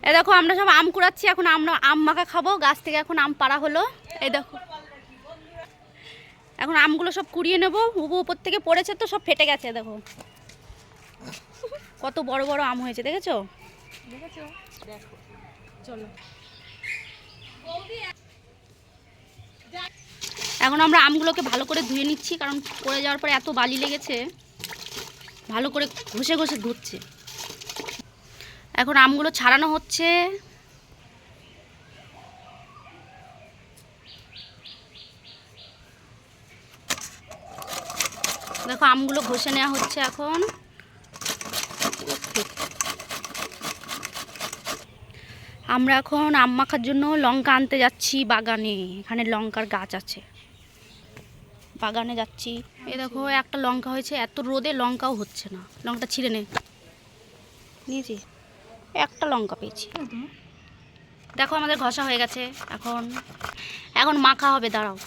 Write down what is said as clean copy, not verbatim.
এই দেখো আমরা সব আম কুড়াচ্ছি, এখন আমরা আম মাখা খাবো। গাছ থেকে এখন আম পাড়া হলো, এই দেখো। এখন আমগুলো সব কুড়িয়ে নেবো, উপর থেকে পড়েছে তো সব ফেটে গেছে। দেখো কত বড় বড় আম হয়েছে, দেখেছো? দেখেছো? দেখো, চলো। এখন আমরা আমগুলোকে ভালো করে ধুয়ে নিচ্ছি, কারণ পড়ে যাওয়ার পরে এত বালি লেগেছে, ভালো করে ঘষে ঘষে ধুচ্ছে। এখন আমগুলো ছাড়ানো হচ্ছে। দেখো আমগুলো ঘষে নেওয়া হচ্ছে এখন। আমরা এখন আম মাখার জন্য লঙ্কা আনতে যাচ্ছি বাগানে। এখানে লঙ্কার গাছ আছে, বাগানে যাচ্ছি। এই দেখো একটা লঙ্কা হয়েছে, এত রোদে লঙ্কাও হচ্ছে না। লঙ্কাটা ছিঁড়ে নে, নিয়েছি একটা লঙ্কা পেয়েছি। দেখো আমাদের ঘষা হয়ে গেছে, এখন এখন মাখা হবে, দাঁড়াও।